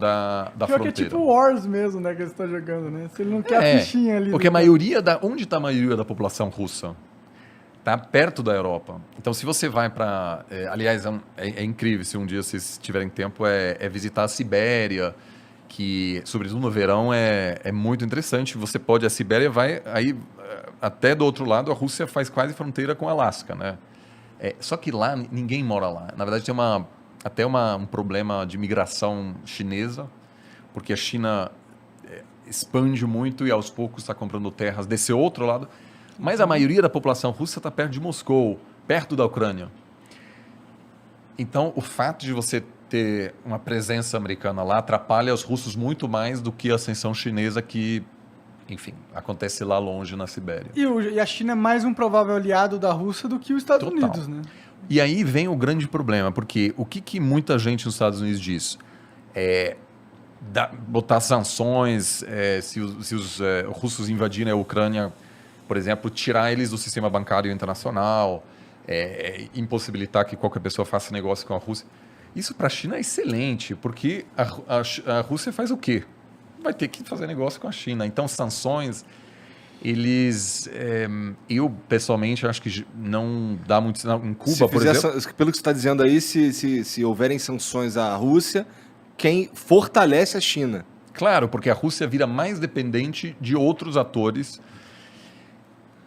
da Pior que é fronteira. tipo Wars mesmo, né, que ele está jogando, né? Se ele não quer a fichinha ali. Porque a maioria onde está a maioria da população russa? Está perto da Europa. Então, se você vai para... aliás, é incrível, se um dia vocês tiverem tempo, é visitar a Sibéria, que, sobretudo no verão, é muito interessante. Você pode... A Sibéria vai... Aí, até do outro lado, a Rússia faz quase fronteira com o Alasca, né? Só que lá, ninguém mora lá. Na verdade, tem até um problema de migração chinesa, porque a China expande muito e, aos poucos, está comprando terras desse outro lado. Mas a maioria da população russa está perto de Moscou, perto da Ucrânia. Então, o fato de você ter uma presença americana lá atrapalha os russos muito mais do que a ascensão chinesa que, enfim, acontece lá longe na Sibéria. E a China é mais um provável aliado da Rússia do que os Estados Unidos, né? E aí vem o grande problema, porque o que muita gente nos Estados Unidos diz? Botar sanções, se os russos invadirem a Ucrânia, por exemplo, tirar eles do sistema bancário internacional, impossibilitar que qualquer pessoa faça negócio com a Rússia. Isso para a China é excelente, porque a Rússia faz o quê? Vai ter que fazer negócio com a China. Então, sanções, eu pessoalmente acho que não dá muito sinal. Em Cuba, por exemplo... Pelo que você está dizendo aí, se houverem sanções à Rússia, quem fortalece a China. Claro, porque a Rússia vira mais dependente de outros atores,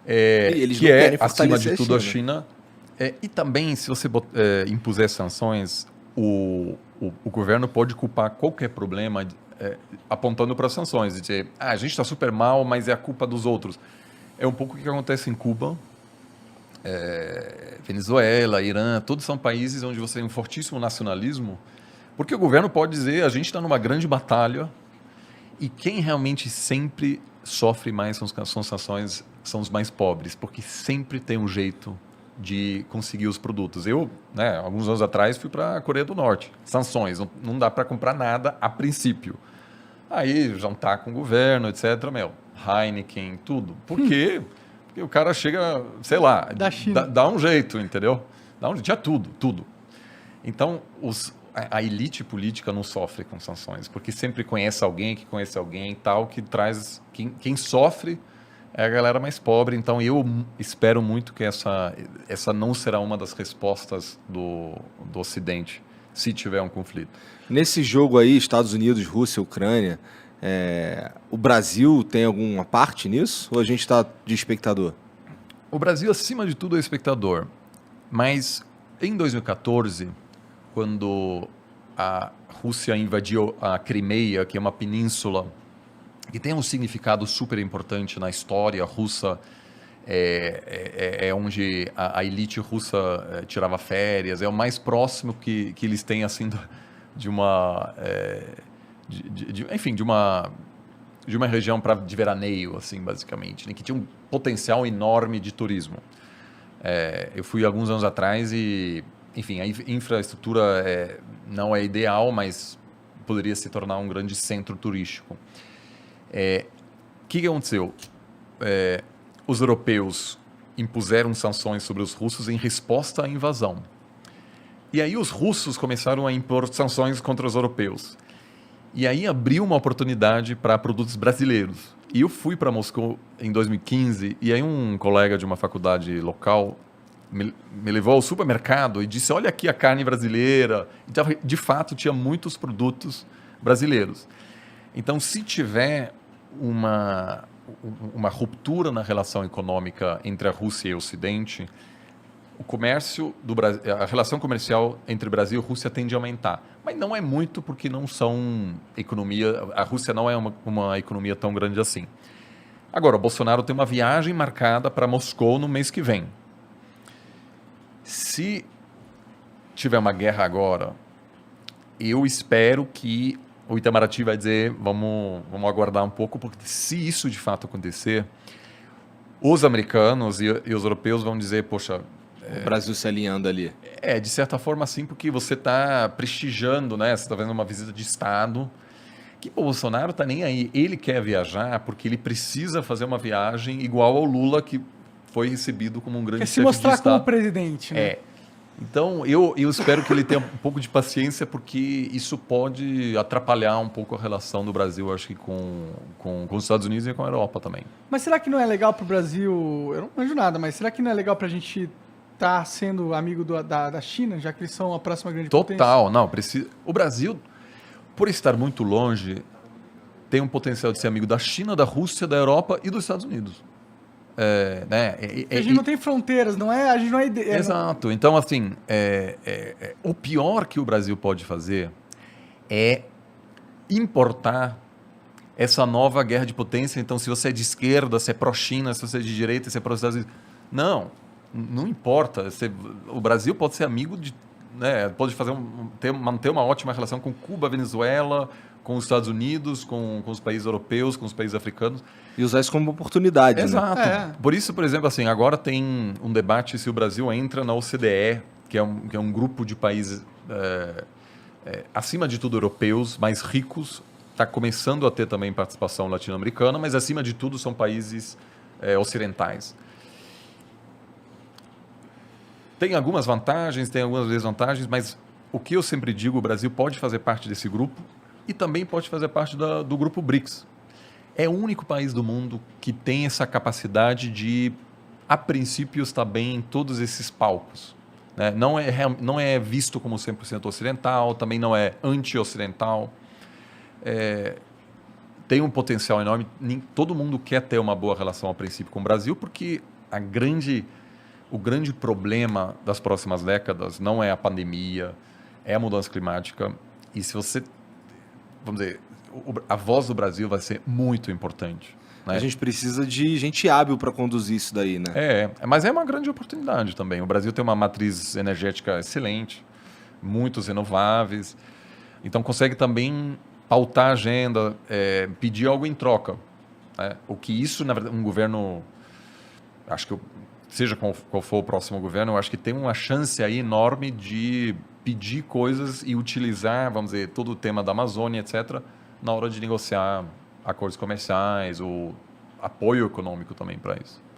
eles que não querem acima de fortalecer tudo, a China. E também, se você impuser sanções, o governo pode culpar qualquer problema apontando para as sanções. Dizer, a gente está super mal, mas é a culpa dos outros. É um pouco o que acontece em Cuba, Venezuela, Irã, todos são países onde você tem um fortíssimo nacionalismo, porque o governo pode dizer, a gente está numa grande batalha, e quem realmente sempre sofre mais com as sanções são os mais pobres, porque sempre tem um jeito de conseguir os produtos. Eu, alguns anos atrás, fui para a Coreia do Norte. Sanções, não dá para comprar nada a princípio. Aí, jantar com o governo, etc. Heineken, tudo. Por quê? Porque o cara chega, sei lá, dá um jeito, entendeu? Tinha tudo. Então, a elite política não sofre com sanções, porque sempre conhece alguém que conhece alguém, tal, que traz... Quem sofre é a galera mais pobre. Então, eu espero muito que essa não será uma das respostas do Ocidente, se tiver um conflito. Nesse jogo aí, Estados Unidos, Rússia, Ucrânia, o Brasil tem alguma parte nisso? Ou a gente está de espectador? O Brasil, acima de tudo, é espectador. Mas, em 2014... quando a Rússia invadiu a Crimeia, que é uma península que tem um significado super importante na história russa, onde a elite russa tirava férias, é o mais próximo que eles têm assim de uma, enfim, de uma região de veraneio, assim, basicamente, né, que tinha um potencial enorme de turismo. Eu fui alguns anos atrás e, enfim, a infraestrutura não é ideal, mas poderia se tornar um grande centro turístico. O que aconteceu? Os europeus impuseram sanções sobre os russos em resposta à invasão. E aí os russos começaram a impor sanções contra os europeus. E aí abriu uma oportunidade para produtos brasileiros. E eu fui para Moscou em 2015, e aí um colega de uma faculdade local me levou ao supermercado e disse, olha aqui a carne brasileira. Então, de fato, tinha muitos produtos brasileiros. Então, se tiver uma ruptura na relação econômica entre a Rússia e o Ocidente, a relação comercial entre Brasil e Rússia tende a aumentar. Mas não é muito, porque não são a Rússia não é uma economia tão grande assim. Agora, o Bolsonaro tem uma viagem marcada para Moscou no mês que vem. Se tiver uma guerra agora, eu espero que o Itamaraty vai dizer, vamos aguardar um pouco, porque se isso de fato acontecer, os americanos e os europeus vão dizer, poxa... O Brasil se alinhando ali. De certa forma sim, porque você está prestigiando, né? Você está fazendo uma visita de Estado, que o Bolsonaro está nem aí. Ele quer viajar porque ele precisa fazer uma viagem igual ao Lula, que foi recebido como um grande chefe de Estado. Quer se mostrar como presidente, né? Então, eu espero que ele tenha um pouco de paciência, porque isso pode atrapalhar um pouco a relação do Brasil, acho que com os Estados Unidos e com a Europa também. Mas será que não é legal pro Brasil? Eu não manjo nada, mas será que não é legal pra gente estar sendo amigo da China, já que eles são a próxima grande potência? Total, não, precisa. O Brasil, por estar muito longe, tem um potencial de ser amigo da China, da Rússia, da Europa e dos Estados Unidos. Né? A gente não tem fronteiras, não é? A gente não é ideia. Exato. Então, assim, o pior que o Brasil pode fazer é importar essa nova guerra de potência. Então, se você é de esquerda, se é pró-China, se você é de direita, se é pró-Estados Unidos. Não importa. O Brasil pode ser amigo de. Né, pode manter uma ótima relação com Cuba, Venezuela, com os Estados Unidos, com os países europeus, com os países africanos. E usar isso como oportunidade, Exato. né? Por isso, por exemplo, assim, agora tem um debate se o Brasil entra na OCDE, que é um grupo de países, acima de tudo, europeus, mais ricos. Está começando a ter também participação latino-americana, mas, acima de tudo, são países ocidentais. Tem algumas vantagens, tem algumas desvantagens, mas o que eu sempre digo, o Brasil pode fazer parte desse grupo e também pode fazer parte do grupo BRICS. É o único país do mundo que tem essa capacidade de, a princípio, estar bem em todos esses palcos. Né? Não é visto como 100% ocidental, também não é anti-ocidental. Tem um potencial enorme. Todo mundo quer ter uma boa relação, a princípio, com o Brasil, porque o grande problema das próximas décadas não é a pandemia, é a mudança climática. E se você, vamos dizer, a voz do Brasil vai ser muito importante. Né? A gente precisa de gente hábil para conduzir isso daí, né? Mas é uma grande oportunidade também. O Brasil tem uma matriz energética excelente, muitos renováveis, então consegue também pautar a agenda, pedir algo em troca. Né? O que isso, na verdade, um governo, acho que seja qual for o próximo governo, eu acho que tem uma chance aí enorme de pedir coisas e utilizar, vamos dizer, todo o tema da Amazônia, etc., na hora de negociar acordos comerciais ou apoio econômico também para isso.